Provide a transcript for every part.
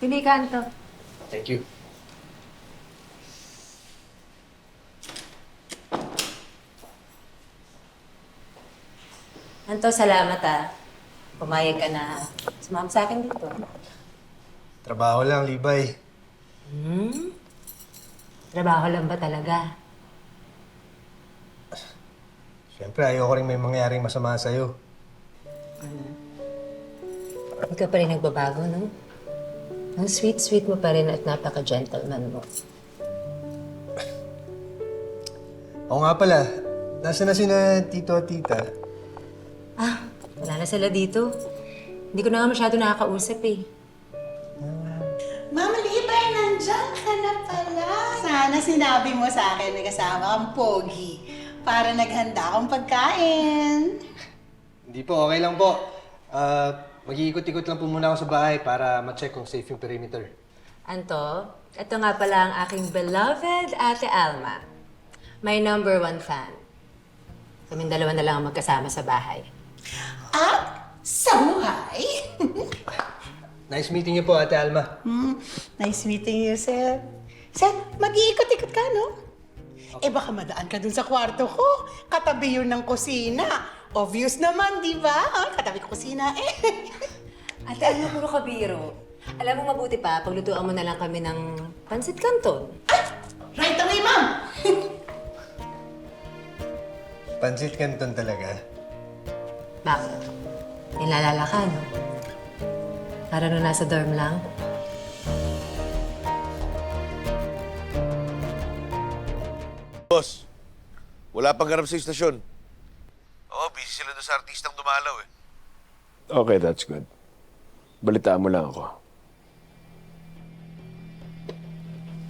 Pili ka, Anto. Thank you. Anto, salamat Pumayag ka na sumama sa akin dito. Trabaho lang, Libay. Trabaho lang ba talaga? Siyempre, ayoko rin may mangyaring masama sa'yo. Hindi ka pa rin nagbabago, no? Ang sweet-sweet mo pa rin at napaka-gentleman mo. Oo nga pala, nasa na sina Tito at Tita? Wala na sila dito. Hindi ko na nga masyado nakakausap eh. Mama Libay, nandiyan ka na pala. Sana sinabi mo sa akin na kasama kang pogi para naghanda akong pagkain. Hindi po, okay lang po. Mag-iikot-ikot lang po muna ako sa bahay para ma-check kung safe yung perimeter. Anto, ito nga pala ang aking beloved Ate Alma. My #1 fan. Kaming dalawa na lang ang magkasama sa bahay. At sa buhay. Nice meeting you po, Ate Alma. Nice meeting you, sir. Sir, mag-iikot-ikot ka, no? Eh baka madaan ka dun sa kwarto ko. Katabi yun ng kusina. Obvious naman, di ba? Katabi ko kusina eh. Ate Alma, puro kabiro. Alam mo, mabuti pa, paglutuan mo na lang kami ng pansit canton. Right away, ma'am! Pansit Canton talaga. Bakit? Nilalala ka, no? Para nung nasa dorm lang? Boss, wala pang ganap sa istasyon. Oo, busy sila doon sa artistang dumalaw eh. Okay, that's good. Balitaan mo lang ako.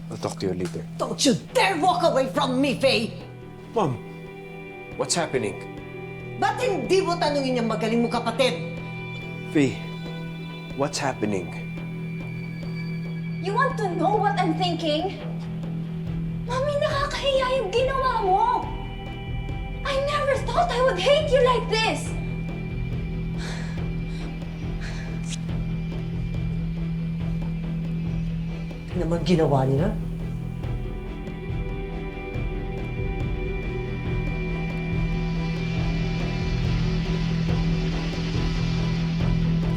I'll talk to you later. Don't you dare walk away from me, Faye! Mom, what's happening? Ba't hindi mo tanungin yung magaling mo kapatid? Faye, what's happening? You want to know what I'm thinking? Mami, nakakahiya yung ginawa mo! I never thought I would hate you like this! Ano naman ginawa niya?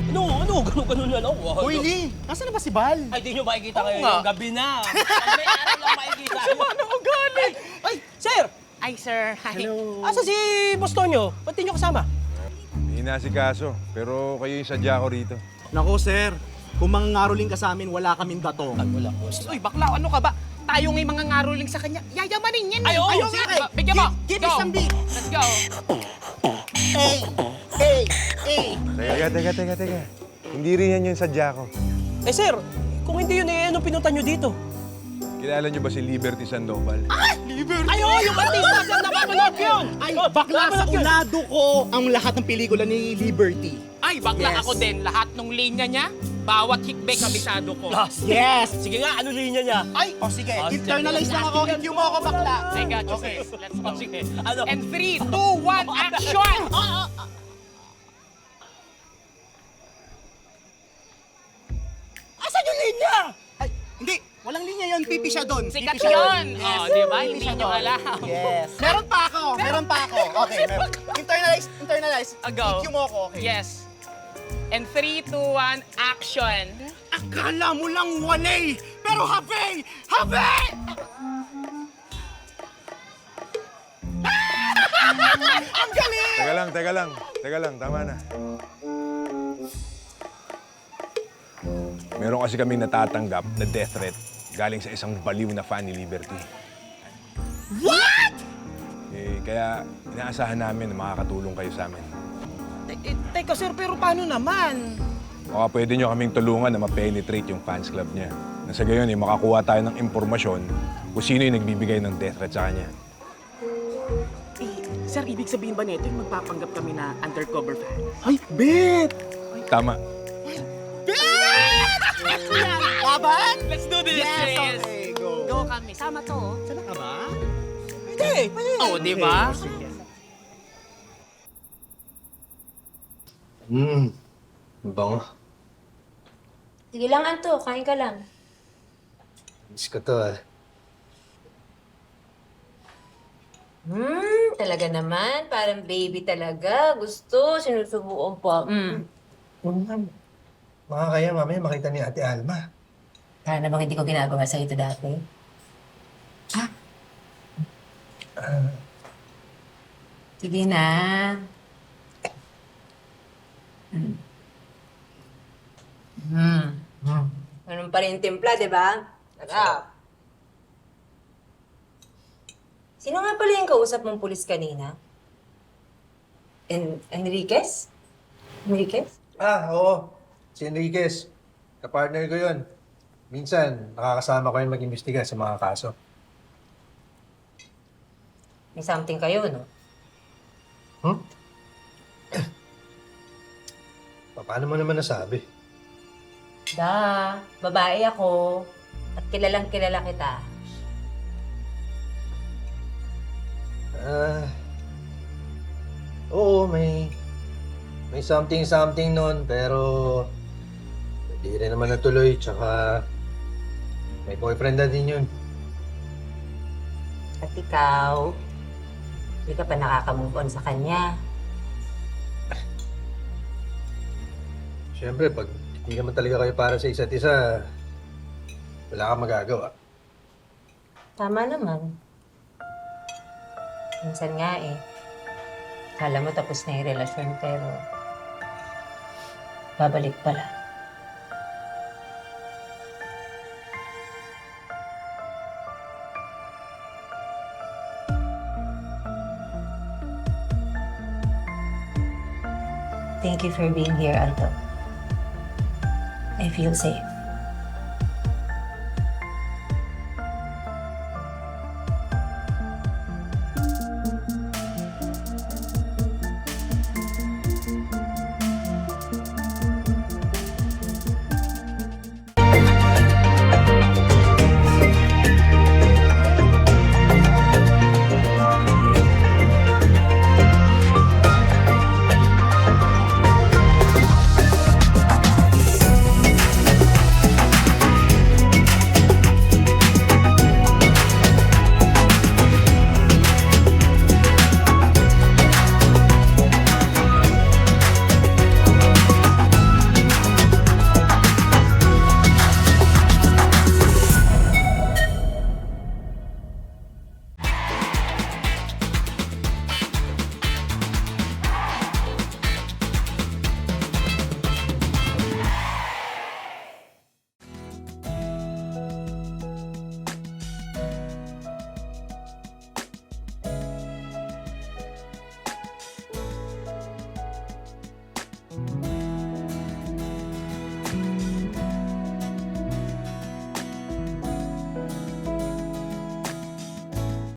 Ano? Ganun-ganun na lang. Wow. Hoy, Lee! Nasaan na ba si Bal? Ay, di nyo makikita ngayon yung gabi na. Pag may araw lang makikita. Sama na ugali! Ay, sir! Ay, sir. Hi. Hello. Asa si Bostonyo? Ba't di nyo kasama? Hindi na si kaso, pero kayo yung sadya ko rito. Nako, sir. Kung mga ngaruling ka sa amin, wala kaming dato. Wala ko. Uy, bakla, ano ka ba? Tayo nga'y mga ngaruling sa kanya. Yayamanin yan. Ay, oo, Ayaw sige. nga. Bigyan mo. Give Go. me some beat. Let's go. Teka. Hindi rin yan yung sadya ko. Eh, sir, kung hindi yun, eh, anong pinunta nyo dito? Kilala niyo ba si Liberty Sandoval? Ay, oo, yung artista, sir, napapanood yun! Ay, Oh, bakla, sa napapanood yun. unado ko ang lahat ng pelikula ni Liberty. Ay, bakla Yes. ako din. Lahat ng linya niya, bawat hikbek kabisado ko. Yes! Sige nga, ano linya niya? Ay, sige. Oh, Internalize lang ako. If you mo ako, bakla. I got you, Okay. sis. Let's go. Oh, sige, ano? And 3, 2, 1, action! Asan yung linya? Ay, hindi. Walang linya yun. Pipi siya doon. Sikat Pipi siya yun! doon. Oh, di ba? Pipi Hindi siya nyo doon. alam. Yes. Meron pa ako. Okay, meron. Internalize. Go. EQ mo ako, okay. Yes. And 3, 2, 1, action! Akala mo lang walay, pero habe! Habe! Ang galing! Teka lang, tama na. Meron kasi kaming natatanggap na death threat galing sa isang baliw na fan ni Liberty. What? Eh, kaya inaasahan namin na makakatulong kayo sa amin. Teka, sir, pero paano naman? Baka pwede nyo kaming tulungan na ma-penetrate yung fans club niya. Na sa gayon, makakuha tayo ng impormasyon kung sino yung nagbibigay ng death threat sa kanya. Sir, ibig sabihin ba nito yung magpapanggap kami na undercover fan? Ay, bet! Tama. Laban? Let's do this, Yes, sis! okay, go. Go kami. Sama to. oh. Sana ka ba? Hindi. Oh, di ba? Bango. Sige lang, Anto. Kain ka lang. Miss ko to ah. Talaga naman. Parang baby talaga. Gusto. Sinusubuan pa. Makakaya mamaya makita ni Ate Alma. Kaya namang hindi ko ginagawa sa ito dati. Sige na. Ganun pa rin yung timpla, di ba? Sarap. Sino nga pala yung kausap mong pulis kanina? Enriquez? Enriquez? Oo. Si Enriquez. Kapartner ko yun. Minsan, nakakasama ko yun mag-imbestiga sa mga kaso. May something kayo, no? Paano mo naman nasabi? Babae ako. At kilalang kilala kita. Oo, may something nun, pero hindi rin naman natuloy, tsaka may boyfriend na din yun. At ikaw, hindi ka pa nakaka-move on sa kanya. Siyempre, pag hindi naman talaga kayo para sa isa't isa, wala kang magagawa. Tama naman. Minsan nga kala mo tapos na yung relasyon, pero babalik pala. Thank you for being here, Anto. I feel safe.